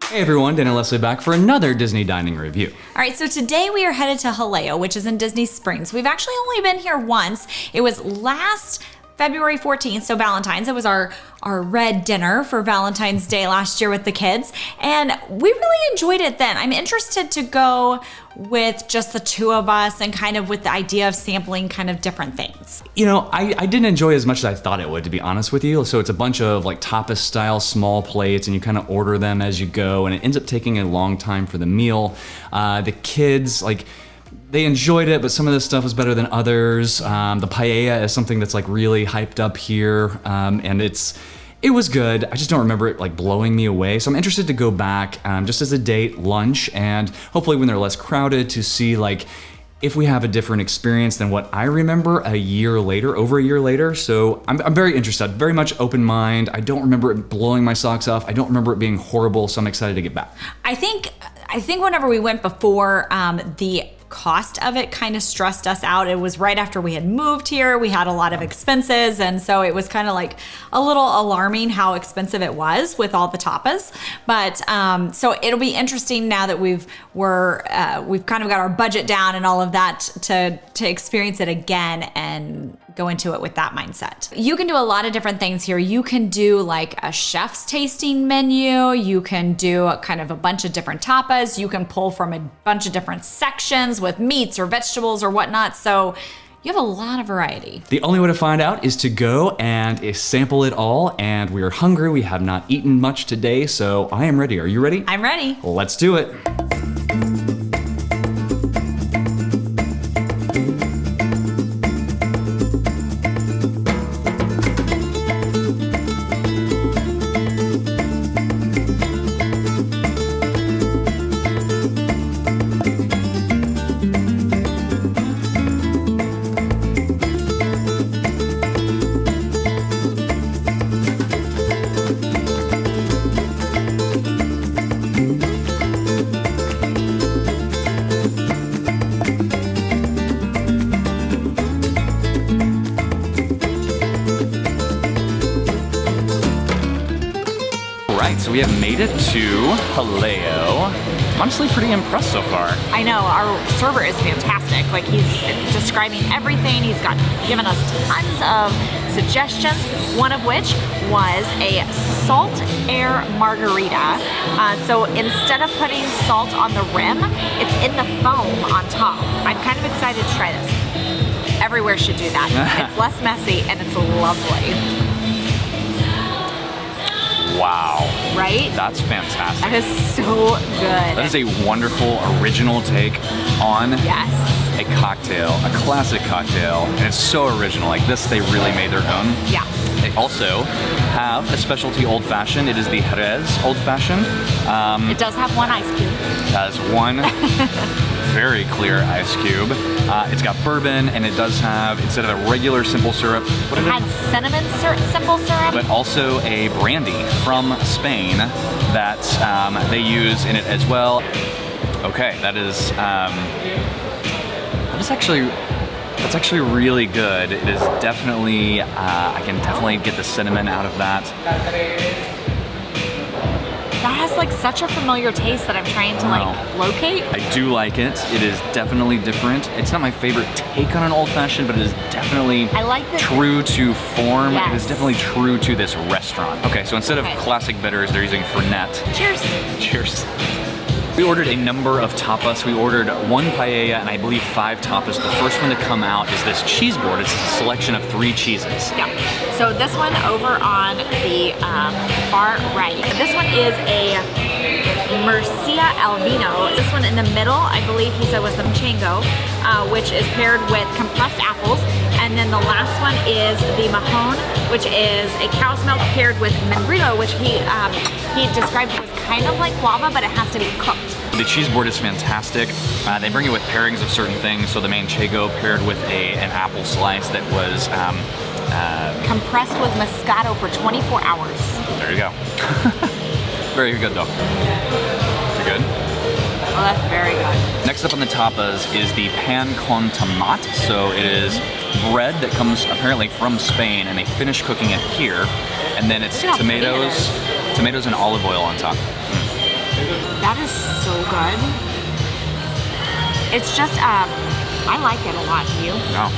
Hey everyone, Dan and Leslie back for another Disney dining review. All right, so today we are headed to Jaleo, which is in Disney Springs. We've actually only been here once. It was last February 14th, so Valentine's. It was our red dinner for Valentine's Day last year with the kids, and we really enjoyed it then. I'm interested to go with just the two of us and kind of with the idea of sampling kind of different things. You know, I didn't enjoy it as much as I thought it would, to be honest with you. So it's a bunch of like tapas-style small plates, and you kind of order them as you go, and it ends up taking a long time for the meal. The kids, like, they enjoyed it, but some of this stuff was better than others. The paella is something that's like really hyped up here, and it was good. I just don't remember it like blowing me away. So I'm interested to go back just as a date, lunch, and hopefully when they're less crowded to see like if we have a different experience than what I remember over a year later. So I'm very interested, very much open mind. I don't remember it blowing my socks off. I don't remember it being horrible, so I'm excited to get back. I think whenever we went before, the cost of it kind of stressed us out. It was right after we had moved here. We had a lot of expenses, and so it was kind of like a little alarming how expensive it was with all the tapas. But so it'll be interesting now that we've kind of got our budget down and all of that to experience it again and go into it with that mindset. You can do a lot of different things here. You can do like a chef's tasting menu. You can do kind of a bunch of different tapas. You can pull from a bunch of different sections with meats or vegetables or whatnot. So you have a lot of variety. The only way to find out is to go and sample it all, and we are hungry. We have not eaten much today, so I am ready. Are you ready? I'm ready. Let's do it. So we have made it to Jaleo. Honestly, pretty impressed so far. I know, our server is fantastic. Like, he's describing everything. He's given us tons of suggestions, one of which was a salt air margarita. So instead of putting salt on the rim, it's in the foam on top. I'm kind of excited to try this. Everywhere should do that. It's less messy and it's lovely. Wow. Right? That's fantastic. That is so good. That is a wonderful original take on yes. a cocktail, a classic cocktail, and it's so original. Like this, they really made their own. Yeah. They also have a specialty old fashioned. It is the Jerez old fashioned. It does have one ice cube. That is one very clear ice cube. It's got bourbon, and it does have, instead of a regular simple syrup, it had cinnamon simple syrup, but also a brandy from Spain that they use in it as well. Okay, that's actually really good. It is definitely, I can definitely get the cinnamon out of that. That has like such a familiar taste that I'm trying to like locate. I do like it. It is definitely different. It's not my favorite take on an old fashioned, but it is definitely true to form. Yes. It is definitely true to this restaurant. Okay, so instead of classic bitters, they're using Fernet. Cheers. Cheers. We ordered a number of tapas. We ordered one paella and I believe 5 tapas. The first one to come out is this cheese board. It's a selection of 3 cheeses. Yeah. So this one over on the far right. This one is a Murcia al Vino. This one in the middle, I believe he said was the Chango, which is paired with compressed apples. And then the last one is the Mahon, which is a cow's milk paired with membrillo, which he described was kind of like guava, but it has to be cooked. The cheese board is fantastic. They bring it with pairings of certain things. So the manchego paired with an apple slice that was compressed with Moscato for 24 hours. There you go. Very good though. You good? Oh, that's very good. Next up on the tapas is the pan con tomate. So it is bread that comes apparently from Spain, and they finish cooking it here, and then it's tomatoes and olive oil on top. That is so good. It's just, I like it a lot. You? No.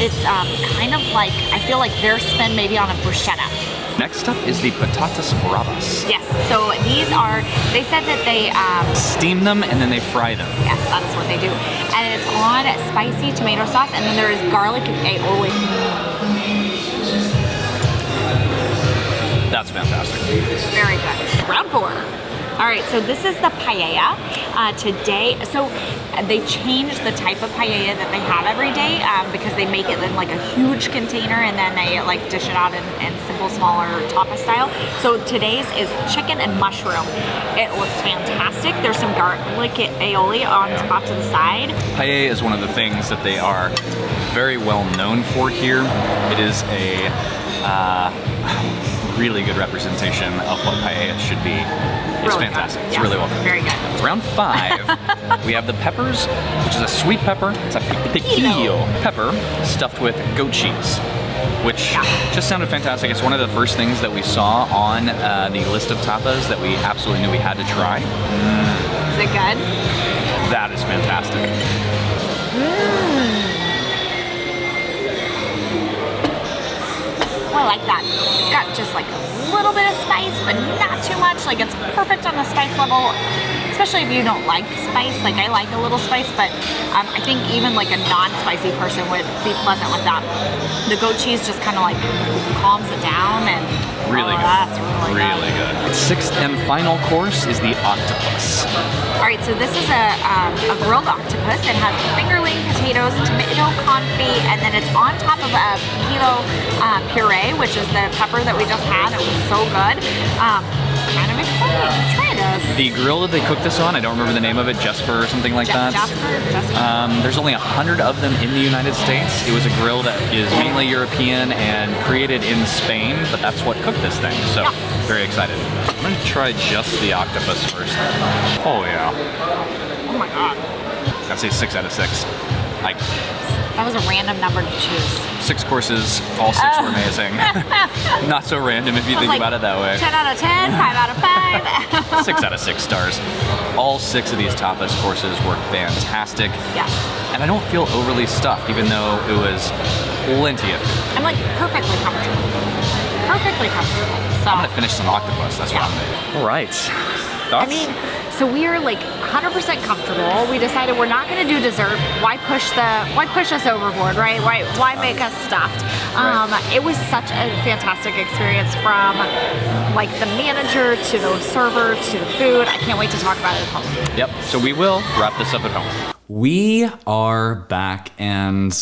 It's kind of like, I feel like their spin maybe on a bruschetta. Next up is the patatas bravas. Yes, so these are, they said that they... steam them and then they fry them. Yes, that is what they do. And it's on spicy tomato sauce, and then there is garlic aioli. That's fantastic. Very good. Round 4. All right, so this is the paella today. So they changed the type of paella that they have every day because they make it in like a huge container and then they like dish it out in simple, smaller tapas style. So today's is chicken and mushroom. It looks fantastic. There's some garlic aioli on off to the side. Paella is one of the things that they are very well known for here. It is a really good representation of what paella should be. It's really fantastic. Good. It's yes. really well done. Very good. Round 5, we have the peppers, which is a sweet pepper. It's a piquillo pepper stuffed with goat cheese, which just sounded fantastic. It's one of the first things that we saw on the list of tapas that we absolutely knew we had to try. Is it good? That is fantastic. Oh, I like that. It's got just like a little bit of spice, but not too much. Like it's perfect on the spice level, especially if you don't like spice. Like I like a little spice, but I think even like a non-spicy person would be pleasant with that. The goat cheese just kind of like calms it down and really good. That's really good. Sixth and final course is the octopus. All right, so this is a grilled octopus. It has fingerling, potatoes, tomato confit, and then it's on top of a piquillo puree, which is the pepper that we just had. It was so good. Kind of excited to try this. The grill that they cooked this on, I don't remember the name of it, Jesper or something like that. Jasper. There's only 100 of them in the United States. It was a grill that is mainly European and created in Spain, but that's what cooked this thing, so very excited. I'm gonna try just the octopus first. Oh yeah. Oh my god. I'd say 6 out of 6. That was a random number to choose. 6 courses, all 6 were amazing. Not so random if you think about it that way. 10 out of 10, 5 out of 5. 6 out of 6 stars. All 6 of these tapas courses were fantastic. Yes. And I don't feel overly stuffed, even though it was plenty of food. I'm like perfectly comfortable. Perfectly comfortable. So I'm gonna finish some octopus, that's what I'm doing. All right. Thoughts? I mean, so we're like 100% comfortable. We decided we're not going to do dessert. Why push us overboard, right? Why make us stuffed? It was such a fantastic experience from like the manager to the server to the food. I can't wait to talk about it at home. Yep. So we will wrap this up at home. We are back, and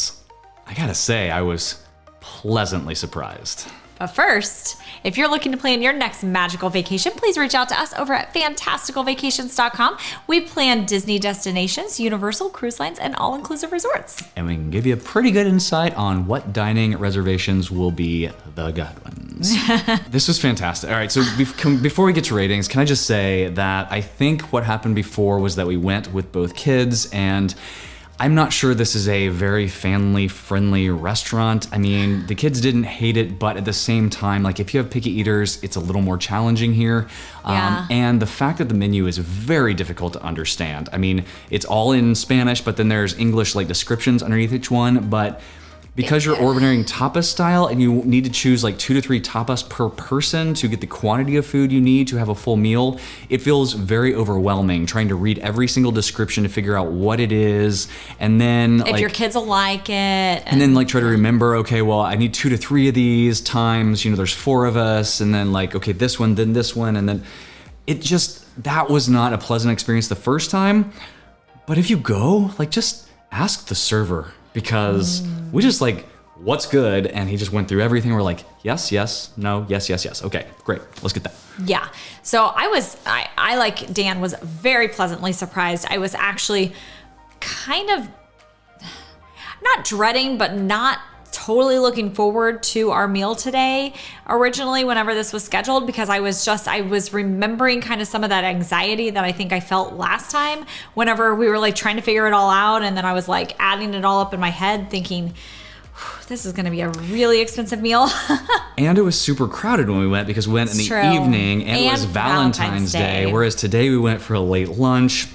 I gotta say, I was pleasantly surprised. But first, if you're looking to plan your next magical vacation, please reach out to us over at fantasticalvacations.com. We plan Disney destinations, Universal, cruise lines, and all-inclusive resorts. And we can give you a pretty good insight on what dining reservations will be the good ones. This was fantastic. All right, so before we get to ratings, can I just say that I think what happened before was that we went with both kids, and I'm not sure this is a very family-friendly restaurant. I mean, the kids didn't hate it, but at the same time, like if you have picky eaters, it's a little more challenging here. And the fact that the menu is very difficult to understand. I mean, it's all in Spanish, but then there's English like descriptions underneath each one. But because you're ordering tapas style and you need to choose like 2 to 3 tapas per person to get the quantity of food you need to have a full meal, it feels very overwhelming trying to read every single description to figure out what it is. And then if your kids will like it. And then like try to remember, okay, well, I need 2 to 3 of these times, there's 4 of us. And then like, okay, this one, then this one. And then that was not a pleasant experience the first time. But if you go, like just ask the server. Because we just like, what's good? And he just went through everything. We're like, yes, yes, no, yes, yes, yes. Okay, great. Let's get that. Yeah. So I like Dan was very pleasantly surprised. I was actually kind of not dreading, but not totally looking forward to our meal today originally whenever this was scheduled, because I was remembering kind of some of that anxiety that I think I felt last time whenever we were like trying to figure it all out, and then I was like adding it all up in my head thinking this is going to be a really expensive meal. And it was super crowded when we went because we went in the True. evening and it was Valentine's Day. Day. Whereas today we went for a late lunch.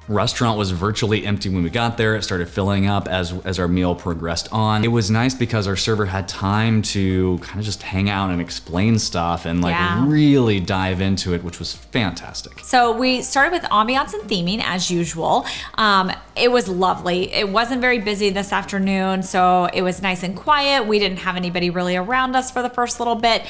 Restaurant was virtually empty when we got there. It started filling up as our meal progressed on. It was nice because our server had time to kind of just hang out and explain stuff and really dive into it, which was fantastic. So we started with ambiance and theming as usual. It was lovely. It wasn't very busy this afternoon, so it was nice and quiet. We didn't have anybody really around us for the first little bit.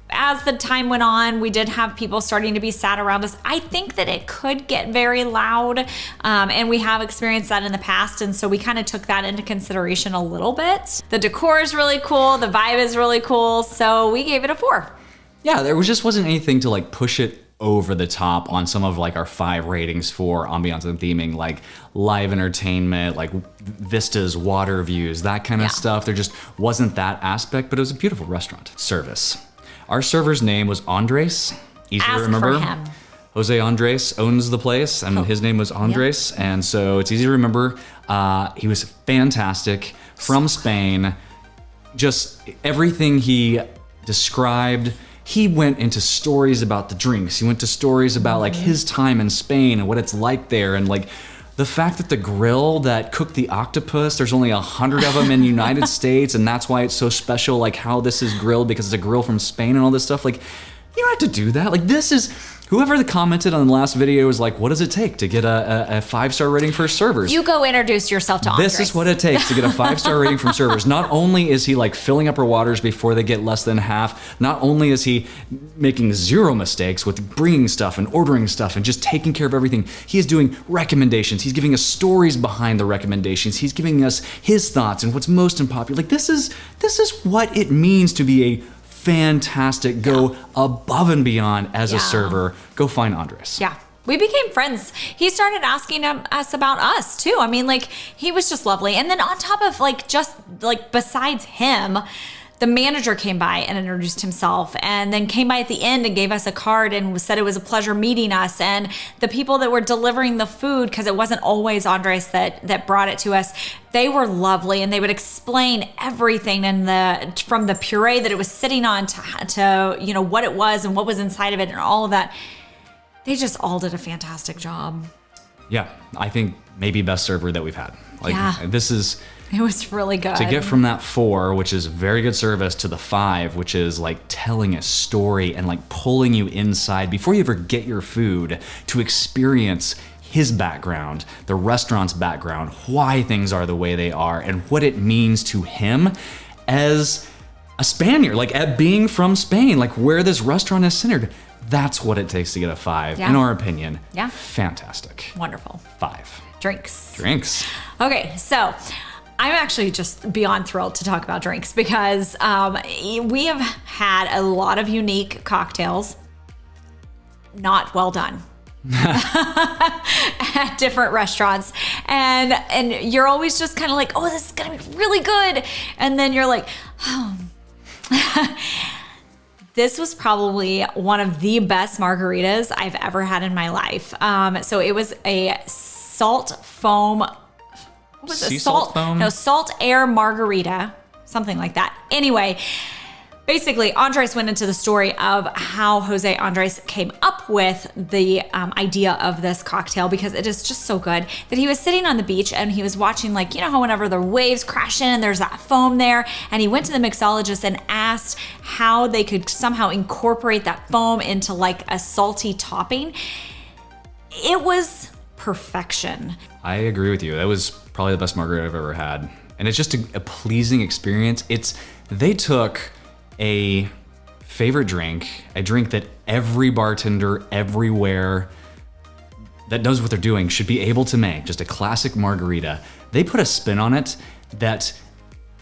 As the time went on, we did have people starting to be sat around us. I think that it could get very loud, and we have experienced that in the past, and so we kind of took that into consideration a little bit. The decor is really cool, the vibe is really cool, so we gave it a 4. Yeah, there just wasn't anything to like push it over the top on some of like our 5 ratings for ambiance and theming, like live entertainment, like vistas, water views, that kind of stuff. There just wasn't that aspect, but it was a beautiful restaurant. Service. Our server's name was Andres. Easy to remember. For him. Jose Andres owns the place, and his name was Andres, and so it's easy to remember. He was fantastic, from Spain. Just everything he described. He went into stories about the drinks. He went to stories about like his time in Spain and what it's like there, and like the fact that the grill that cooked the octopus, there's only 100 of them in the United States, and that's why it's so special, like how this is grilled because it's a grill from Spain and all this stuff. Like, you don't have to do that. Like, this is, whoever commented on the last video was like, what does it take to get a 5-star rating for servers? You go introduce yourself to Andres. This is what it takes to get a 5-star rating from servers. Not only is he like filling up our waters before they get less than half, not only is he making 0 mistakes with bringing stuff and ordering stuff and just taking care of everything, he is doing recommendations. He's giving us stories behind the recommendations. He's giving us his thoughts and what's most unpopular. Like, this is what it means to be a fantastic, go above and beyond as a server. Go find Andres. Yeah. We became friends. He started asking us about us too. I mean, like, he was just lovely. And then on top of like, just like besides him, the manager came by and introduced himself, and then came by at the end and gave us a card and said it was a pleasure meeting us. And the people that were delivering the food, because it wasn't always Andres that brought it to us, they were lovely, and they would explain everything from the puree that it was sitting on to you know what it was and what was inside of it and all of that. They just all did a fantastic job. Yeah, I think maybe best server that we've had. Like, it was really good. To get from that 4, which is very good service, to the 5, which is like telling a story and like pulling you inside before you ever get your food to experience his background, the restaurant's background, why things are the way they are, and what it means to him as a Spaniard, like at being from Spain, like where this restaurant is centered. That's what it takes to get a 5, in our opinion. Yeah. Fantastic. Wonderful. 5. Drinks. Okay, so I'm actually just beyond thrilled to talk about drinks because we have had a lot of unique cocktails, not well done. At different restaurants, and you're always just kind of like, oh, this is gonna be really good, and then you're like, oh. This was probably one of the best margaritas I've ever had in my life. So it was a salt foam. What was it? Sea salt foam? No, salt air margarita, something like that. Anyway, basically, Andres went into the story of how Jose Andres came up with the idea of this cocktail, because it is just so good that he was sitting on the beach and he was watching, like, you know how whenever the waves crash in and there's that foam there, and he went to the mixologist and asked how they could somehow incorporate that foam into like a salty topping. It was perfection. I agree with you. That was probably the best margarita I've ever had. And it's just a pleasing experience. They took a favorite drink, a drink that every bartender everywhere that knows what they're doing should be able to make, just a classic margarita. They put a spin on it that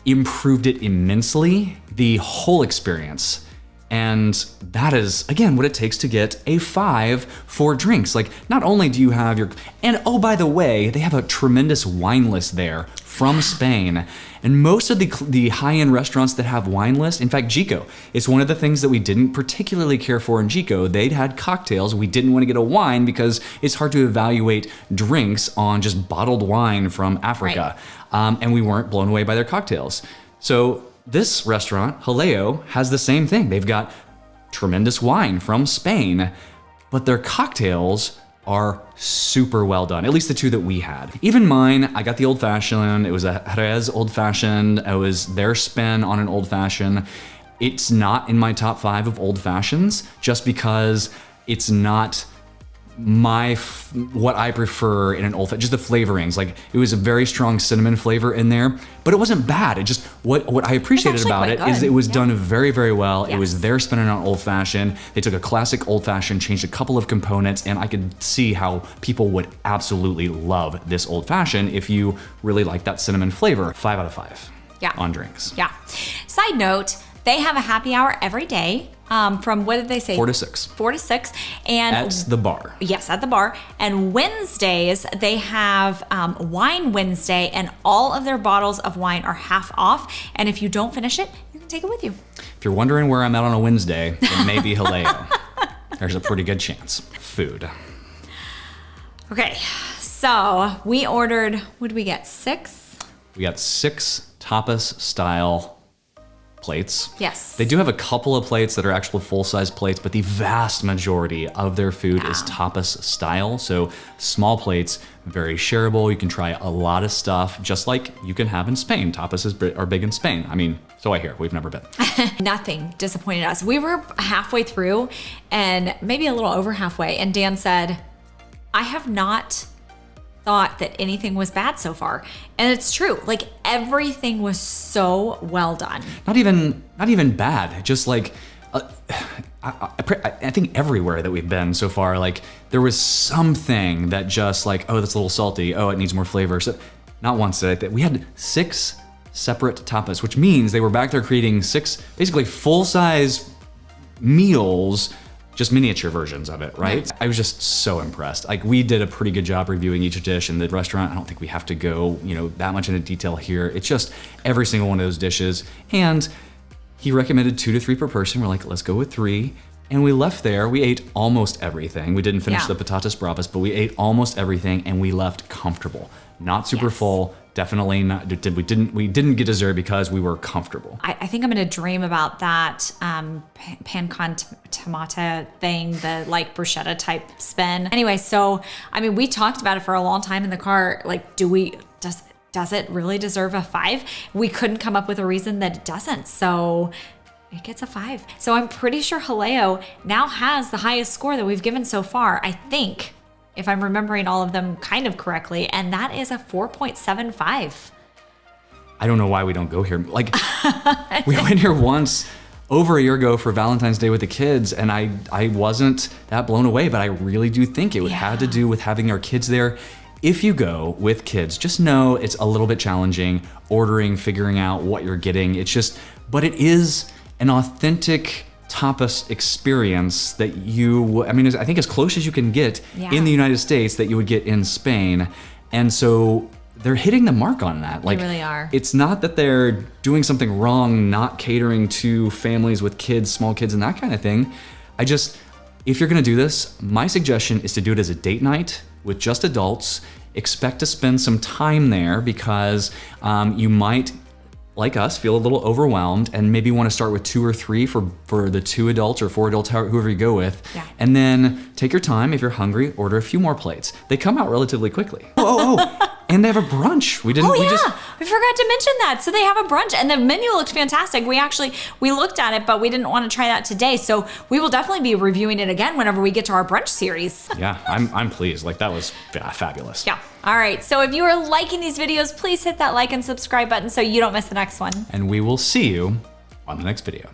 improved it immensely, the whole experience. And that is, again, what it takes to get a 5 for drinks. Like, not only do you have and oh, by the way, they have a tremendous wine list there from Spain. And most of the high-end restaurants that have wine lists, in fact, Jico, it's one of the things that we didn't particularly care for in Jico. They'd had cocktails. We didn't want to get a wine because it's hard to evaluate drinks on just bottled wine from Africa. Right. And we weren't blown away by their cocktails. So this restaurant, Jaleo, has the same thing. They've got tremendous wine from Spain, but their cocktails are super well done, at least the two that we had. Even mine, I got the old fashioned. It was a Jerez old fashioned. It was their spin on an old fashioned. It's not in my top 5 of old fashions just because it's not what I prefer in an old fashioned, just the flavorings. Like, it was a very strong cinnamon flavor in there, but it wasn't bad. It just, what I appreciated about it is it was done very, very well. Yes. It was their spin on old fashioned. They took a classic old fashioned, changed a couple of components, and I could see how people would absolutely love this old fashioned if you really like that cinnamon flavor. 5 out of 5 on drinks. Yeah. Side note, they have a happy hour every day. From, what did they say? 4 to 6. 4 to 6. And at the bar. Yes, at the bar. And Wednesdays, they have Wine Wednesday, and all of their bottles of wine are half off. And if you don't finish it, you can take it with you. If you're wondering where I'm at on a Wednesday, it may be Jaleo. There's a pretty good chance. Food. Okay, so we ordered, what did we get, 6? We got 6 tapas-style plates. Yes. They do have a couple of plates that are actual full-size plates, but the vast majority of their food is tapas style. So small plates, very shareable. You can try a lot of stuff, just like you can have in Spain. Tapas are big in Spain. I mean, so I hear. We've never been. Nothing disappointed us. We were halfway through, and maybe a little over halfway, and Dan said, I have not thought that anything was bad so far. And it's true. Like, everything was so well done. Not even bad. Just like, I think everywhere that we've been so far, like, there was something that just like, oh, that's a little salty. Oh, it needs more flavor. So not once did I think. We had 6 separate tapas, which means they were back there creating 6 basically full-size meals, just miniature versions of it, right? I was just so impressed. Like, we did a pretty good job reviewing each dish in the restaurant. I don't think we have to go, that much into detail here. It's just every single one of those dishes. And he recommended 2 to 3 per person. We're like, let's go with 3. And we left there. We ate almost everything. We didn't finish the patatas bravas, but we ate almost everything, and we left comfortable. Not super full. Definitely not. We didn't get dessert because we were comfortable. I think I'm gonna dream about that pan con tomata thing, the like bruschetta type spin. Anyway, so I mean, we talked about it for a long time in the car. Like, does it really deserve a 5? We couldn't come up with a reason that it doesn't. So it gets a 5. So I'm pretty sure Jaleo now has the highest score that we've given so far, I think, if I'm remembering all of them kind of correctly, and that is a 4.75. I don't know why we don't go here. Like, we went here once over a year ago for Valentine's Day with the kids, and I wasn't that blown away, but I really do think it had to do with having our kids there. If you go with kids, just know it's a little bit challenging ordering, figuring out what you're getting. But it is an authentic tapas experience that I think as close as you can get in the United States that you would get in Spain. And so they're hitting the mark on that. Like, they really are. It's not that they're doing something wrong, not catering to families with kids, small kids, and that kind of thing. If you're gonna do this, my suggestion is to do it as a date night with just adults. Expect to spend some time there because you might, like us, feel a little overwhelmed and maybe want to start with 2 or 3 for the 2 adults or 4 adults, whoever you go with. Yeah. And then take your time. If you're hungry, order a few more plates. They come out relatively quickly. And they have a brunch. We forgot to mention that. So they have a brunch, and the menu looked fantastic. We looked at it, but we didn't want to try that today. So we will definitely be reviewing it again whenever we get to our brunch series. Yeah, I'm pleased. Like, that was fabulous. Yeah. All right. So if you are liking these videos, please hit that like and subscribe button so you don't miss the next one. And we will see you on the next video.